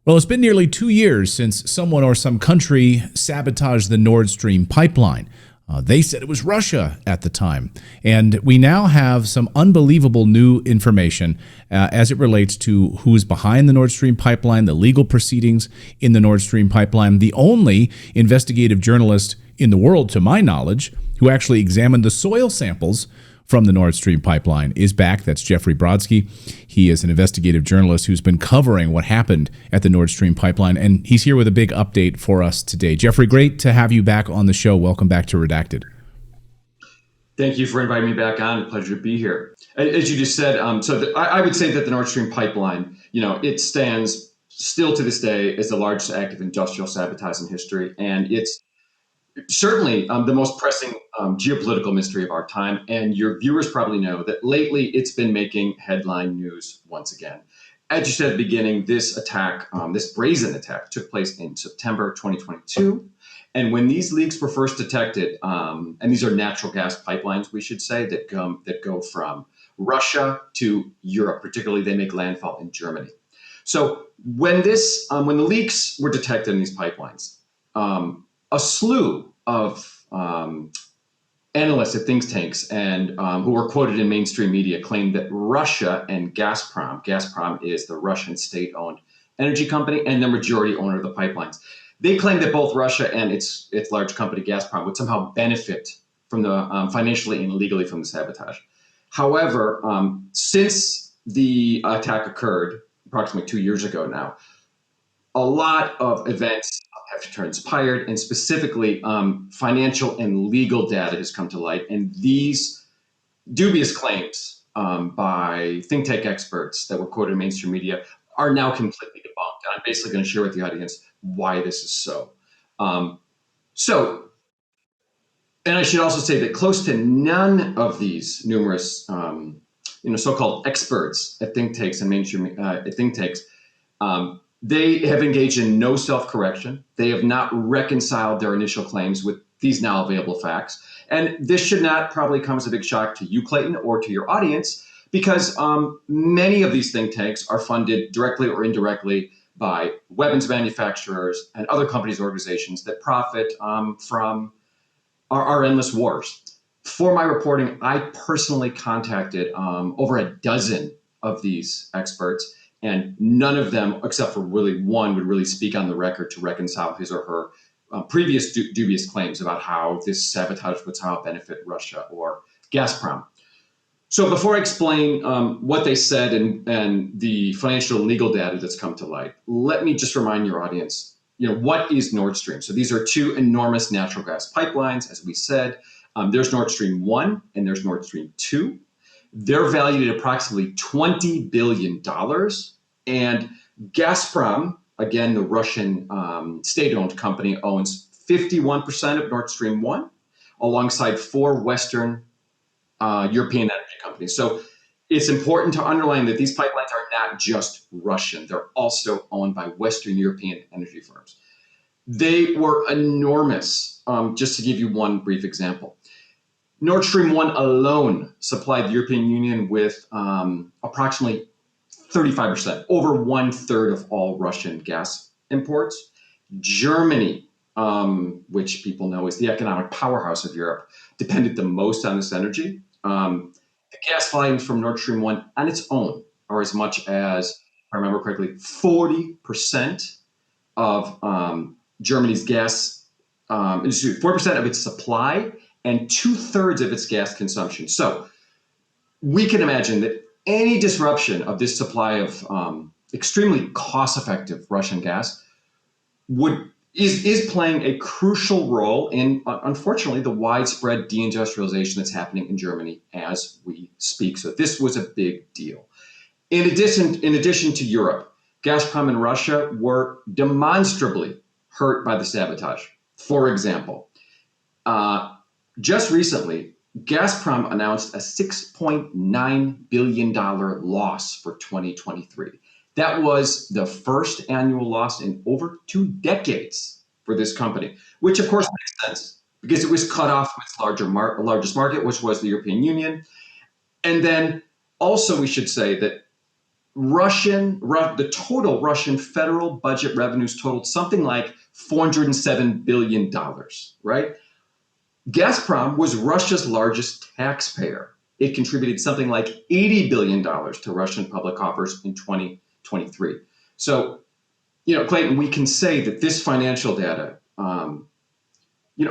Well, it's been nearly 2 years since someone or some country sabotaged the Nordstream pipeline. They said it was Russia at the time. And we now have some unbelievable new information as it relates to who's behind the Nord Stream pipeline, the legal proceedings in the Nord Stream pipeline. The only investigative journalist in the world, to my knowledge, who actually examined the soil samples from the Nord Stream pipeline is back. That's Jeffrey Brodsky. He is an investigative journalist who's been covering what happened at the Nord Stream pipeline, and he's here with a big update for us today. Jeffrey, great to have you back on the show. Welcome back to Redacted. Thank you for inviting me back on. A pleasure to be here. As you just said, I would say that the Nord Stream pipeline, it stands still to this day as the largest act of industrial sabotage in history, and it's certainly the most pressing geopolitical mystery of our time. And your viewers probably know that lately it's been making headline news once again. As you said at the beginning, this attack, this brazen attack, took place in September 2022. And when these leaks were first detected, and these are natural gas pipelines, we should say, that go from Russia to Europe, particularly they make landfall in Germany. So when the leaks were detected in these pipelines, a slew of analysts at think tanks and who were quoted in mainstream media claimed that Russia and Gazprom is the Russian state-owned energy company and the majority owner of the pipelines. They claimed that both Russia and its large company Gazprom would somehow benefit from the financially and legally from the sabotage. However, since the attack occurred approximately 2 years ago now, a lot of events have transpired, and specifically financial and legal data has come to light. And these dubious claims by think tank experts that were quoted in mainstream media are now completely debunked. And I'm basically going to share with the audience why this is so. And I should also say that close to none of these numerous so-called experts at think tanks and mainstream think tanks they have engaged in no self-correction. They have not reconciled their initial claims with these now available facts. And this should not probably come as a big shock to you, Clayton, or to your audience, because many of these think tanks are funded directly or indirectly by weapons manufacturers and other companies or organizations that profit from our endless wars. For my reporting, I personally contacted over a dozen of these experts, and none of them, except for really one, would really speak on the record to reconcile his or her previous dubious claims about how this sabotage would somehow benefit Russia or Gazprom. So before I explain what they said and the financial and legal data that's come to light, let me just remind your audience, what is Nord Stream? So these are two enormous natural gas pipelines, as we said. There's Nord Stream 1 and there's Nord Stream 2. They're valued at approximately $20 billion. And Gazprom, again, the Russian state-owned company, owns 51% of Nord Stream 1, alongside four Western European energy companies. So it's important to underline that these pipelines are not just Russian. They're also owned by Western European energy firms. They were enormous. Just to give you one brief example. Nord Stream 1 alone supplied the European Union with approximately 35%, over 1/3 of all Russian gas imports. Germany, which people know is the economic powerhouse of Europe, depended the most on this energy. The gas volumes from Nord Stream 1 on its own are as much as, if I remember correctly, 40% of Germany's gas, 4% of its supply, and 2/3 of its gas consumption. So we can imagine that any disruption of this supply of extremely cost-effective Russian gas is playing a crucial role in, unfortunately, the widespread deindustrialization that's happening in Germany as we speak. So this was a big deal. In addition to Europe, Gazprom and Russia were demonstrably hurt by the sabotage. For example, just recently, Gazprom announced a $6.9 billion loss for 2023. That was the first annual loss in over 2 decades for this company, which of course makes sense because it was cut off from its largest market, which was the European Union. And then also we should say that the total Russian federal budget revenues totaled something like $407 billion, right? Gazprom was Russia's largest taxpayer. It contributed something like $80 billion to Russian public coffers in 2023. So, Clayton, we can say that this financial data,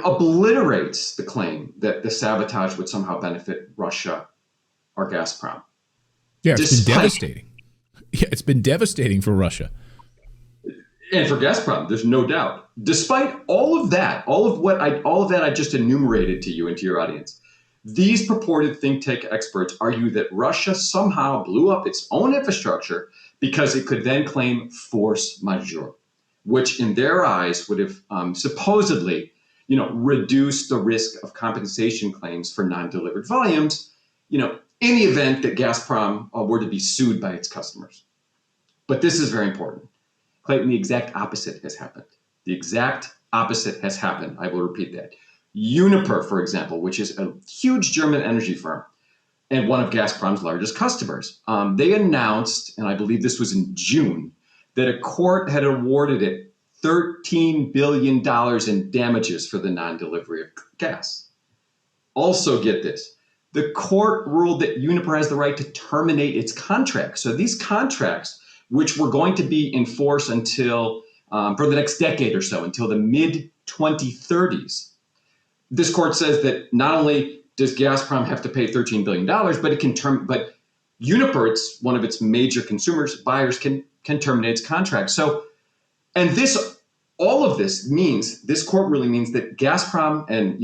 obliterates the claim that the sabotage would somehow benefit Russia or Gazprom. Yeah, it's been devastating. Yeah, it's been devastating for Russia. And for Gazprom, there's no doubt. Despite all of that, all of that I just enumerated to you and to your audience, these purported think tank experts argue that Russia somehow blew up its own infrastructure because it could then claim force majeure, which in their eyes would have supposedly, reduced the risk of compensation claims for non-delivered volumes, in the event that Gazprom were to be sued by its customers. But this is very important. Clayton, the exact opposite has happened. The exact opposite has happened. I will repeat that. Uniper, for example, which is a huge German energy firm and one of Gazprom's largest customers, they announced, and I believe this was in June, that a court had awarded it $13 billion in damages for the non-delivery of gas. Also, get this. The court ruled that Uniper has the right to terminate its contracts. So these contracts, which were going to be in force until for the next decade or so, until the mid-2030s. This court says that not only does Gazprom have to pay $13 billion, but Uniper, it's one of its major buyers, can terminate its contract. So, and all of this means, this court really means that Gazprom and,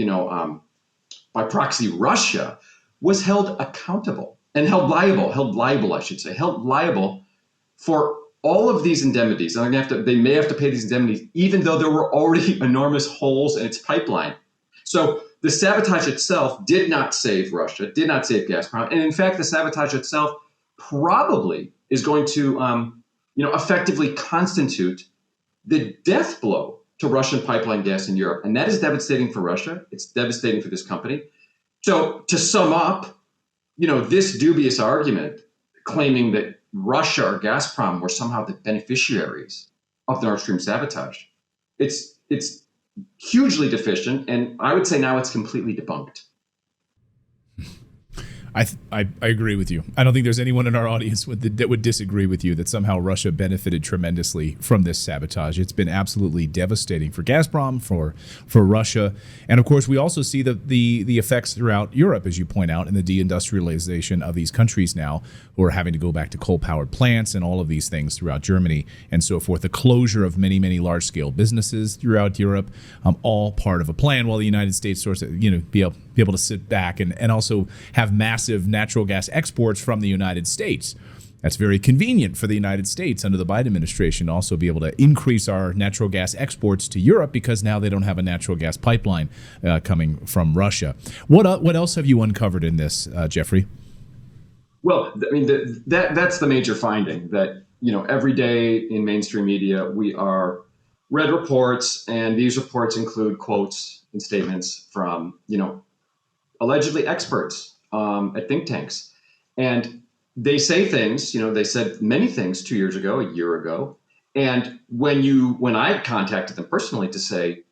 by proxy, Russia was held accountable and held liable for all of these indemnities. And they may have to pay these indemnities, even though there were already enormous holes in its pipeline. So the sabotage itself did not save Russia, did not save Gazprom. And in fact, the sabotage itself probably is going to, effectively constitute the death blow to Russian pipeline gas in Europe. And that is devastating for Russia. It's devastating for this company. So to sum up, this dubious argument claiming that Russia or Gazprom were somehow the beneficiaries of the Nord Stream sabotage, it's hugely deficient, and I would say now it's completely debunked. I agree with you. I don't think there's anyone in our audience that would disagree with you that somehow Russia benefited tremendously from this sabotage. It's been absolutely devastating for Gazprom, for Russia. And of course, we also see the effects throughout Europe, as you point out, in the deindustrialization of these countries now, who are having to go back to coal-powered plants and all of these things throughout Germany and so forth. The closure of many, many large-scale businesses throughout Europe, all part of a plan, while the United States sort of, be able to sit back and also have massive natural gas exports from the United States. That's very convenient for the United States under the Biden administration to also be able to increase our natural gas exports to Europe because now they don't have a natural gas pipeline coming from Russia. What else have you uncovered in this, Jeffrey? Well, I mean, that's the major finding, that, every day in mainstream media, we are read reports, and these reports include quotes and statements from, allegedly experts at think tanks. And they say things, they said many things 2 years ago, a year ago. And when I contacted them personally to say,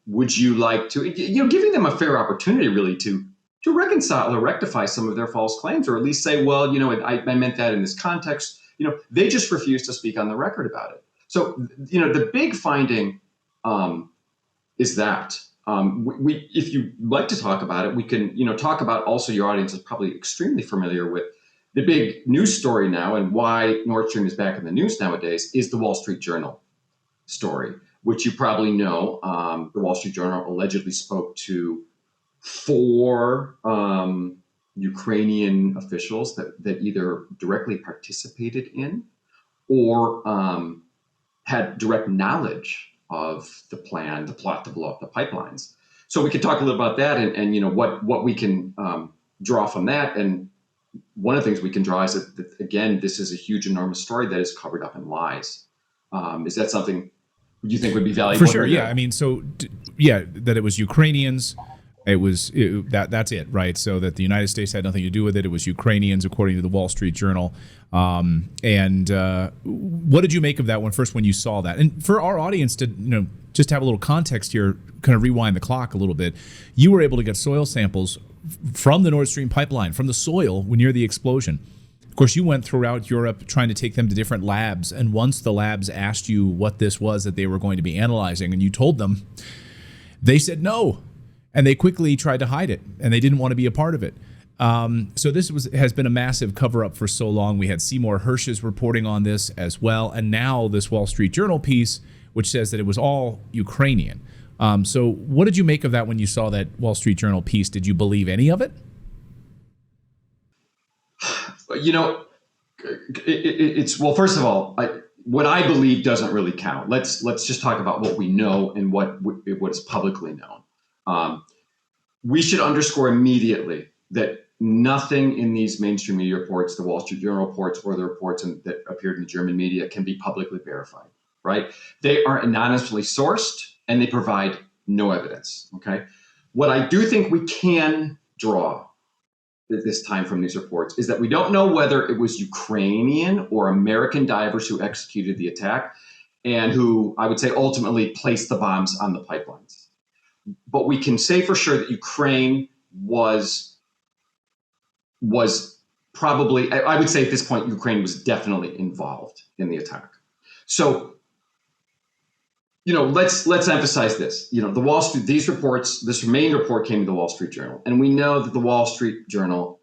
would you like to, giving them a fair opportunity really to reconcile or rectify some of their false claims, or at least say, well, I meant that in this context, they just refuse to speak on the record about it. So, the big finding is that if you'd like to talk about it, we can, talk about, also your audience is probably extremely familiar with the big news story now, and why Nord Stream is back in the news nowadays is the Wall Street Journal story, which you probably know. The Wall Street Journal allegedly spoke to 4 Ukrainian officials that either directly participated in or had direct knowledge of the plan, the plot to blow up the pipelines. So we could talk a little about that and what we can draw from that. And one of the things we can draw is that, again, this is a huge, enormous story that is covered up in lies. Is that something you think would be valuable? For sure, yeah. I mean, that it was Ukrainians That's it, right? So that the United States had nothing to do with it. It was Ukrainians, according to the Wall Street Journal. And what did you make of that when you saw that? And for our audience to just have a little context here, kind of rewind the clock a little bit. You were able to get soil samples from the Nordstream Pipeline, from the soil near the explosion. Of course, you went throughout Europe trying to take them to different labs. And once the labs asked you what this was that they were going to be analyzing, and you told them, they said no. And they quickly tried to hide it, and they didn't want to be a part of it. So this has been a massive cover-up for so long. We had Seymour Hersh's reporting on this as well, and now this Wall Street Journal piece, which says that it was all Ukrainian. So what did you make of that when you saw that Wall Street Journal piece? Did you believe any of it? It's well. First of all, what I believe doesn't really count. Let's just talk about what we know and what is publicly known. We should underscore immediately that nothing in these mainstream media reports, the Wall Street Journal reports, or the reports that appeared in the German media, can be publicly verified. Right? They are anonymously sourced and they provide no evidence. Okay. What I do think we can draw at this time from these reports is that we don't know whether it was Ukrainian or American divers who executed the attack and who, I would say, ultimately placed the bombs on the pipelines. But we can say for sure that Ukraine was probably, I would say at this point, Ukraine was definitely involved in the attack. So, let's emphasize this. The Wall Street, these reports, this main report came to the Wall Street Journal, and we know that the Wall Street Journal,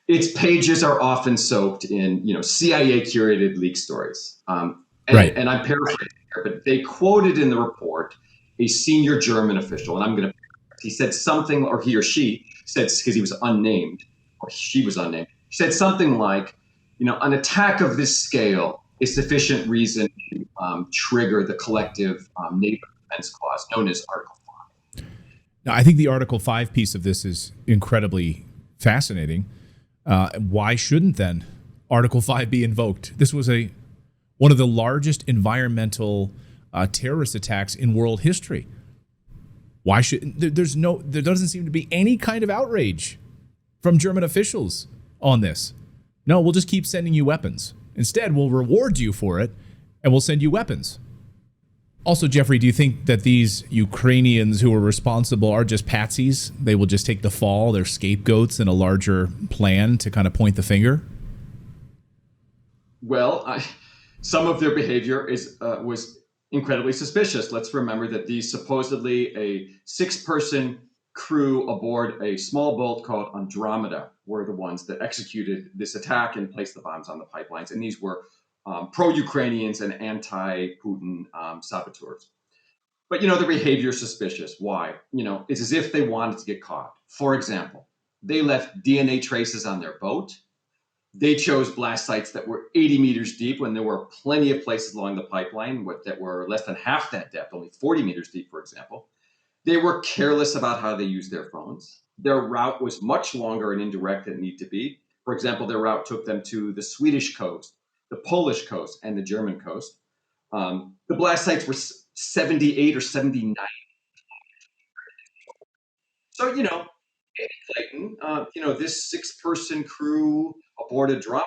its pages are often soaked in, CIA curated leak stories. Right. And I'm paraphrasing here, but they quoted in the report a senior German official, and he said something, or he or she said, because he was unnamed, or she was unnamed, he said something like, an attack of this scale is sufficient reason to trigger the collective NATO defense clause known as Article 5. Now, I think the Article 5 piece of this is incredibly fascinating. Why shouldn't then Article 5 be invoked? This was one of the largest environmental terrorist attacks in world history. Why should there doesn't seem to be any kind of outrage from German officials on this. No, we'll just keep sending you weapons. Instead, we'll reward you for it, and we'll send you weapons. Also, Jeffrey, do you think that these Ukrainians who are responsible are just patsies? They will just take the fall, they're scapegoats in a larger plan to kind of point the finger? Well, some of their behavior was incredibly suspicious. Let's remember that these supposedly a 6-person crew aboard a small boat called Andromeda were the ones that executed this attack and placed the bombs on the pipelines. And these were pro-Ukrainians and anti-Putin saboteurs. But, the behavior is suspicious. Why? It's as if they wanted to get caught. For example, they left DNA traces on their boat. They chose blast sites that were 80 meters deep when there were plenty of places along the pipeline that were less than half that depth, only 40 meters deep, for example. They were careless about how they used their phones. Their route was much longer and indirect than it needed to be. For example, their route took them to the Swedish coast, the Polish coast, and the German coast. The blast sites were 78 or 79. So, Clayton, this 6-person crew aboard Andromeda,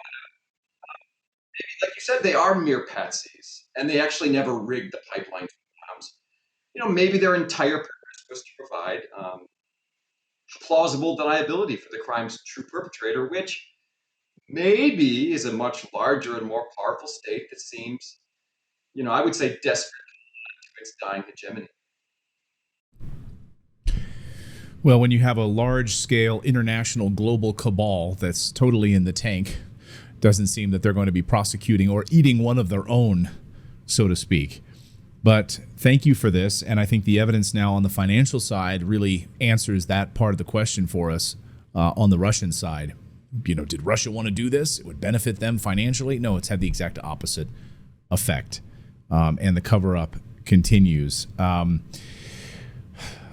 maybe, like you said, they are mere patsies, and they actually never rigged the pipelines with bombs. Maybe their entire purpose was to provide plausible deniability for the crime's true perpetrator, which maybe is a much larger and more powerful state that seems, I would say, desperate to its dying hegemony. Well, when you have a large-scale international global cabal that's totally in the tank, doesn't seem that they're going to be prosecuting or eating one of their own, so to speak. But thank you for this, and I think the evidence now on the financial side really answers that part of the question for us on the Russian side. Did Russia want to do this? It would benefit them financially? No, it's had the exact opposite effect, and the cover-up continues.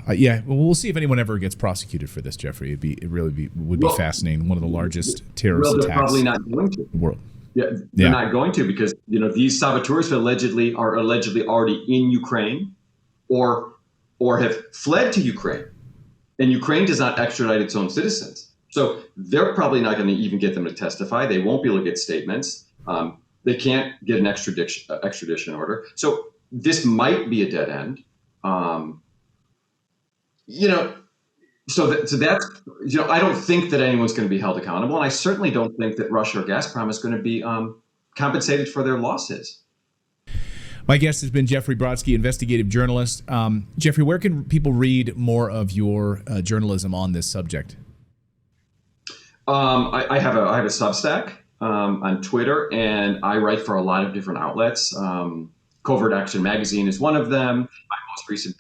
Yeah, well, we'll see if anyone ever gets prosecuted for this, Jeffrey. It would be fascinating. One of the largest terrorist attacks. Probably not going to. In the world. Yeah, they're not going to because these saboteurs are allegedly already in Ukraine, or or have fled to Ukraine. And Ukraine does not extradite its own citizens. So they're probably not going to even get them to testify. They won't be able to get statements. They can't get an extradition order. So this might be a dead end. So that's, I don't think that anyone's going to be held accountable. And I certainly don't think that Russia or Gazprom is going to be compensated for their losses. My guest has been Jeffrey Brodsky, investigative journalist. Jeffrey, where can people read more of your journalism on this subject? I have a Substack on Twitter, and I write for a lot of different outlets. Covert Action Magazine is one of them. My most recent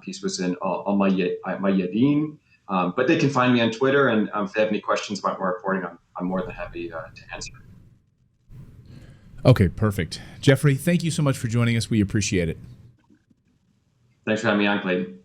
piece was in Al Mayadeen. But they can find me on Twitter, and if they have any questions about my reporting, I'm more than happy to answer. Okay, perfect. Jeffrey, thank you so much for joining us. We appreciate it. Thanks for having me on, Clayton.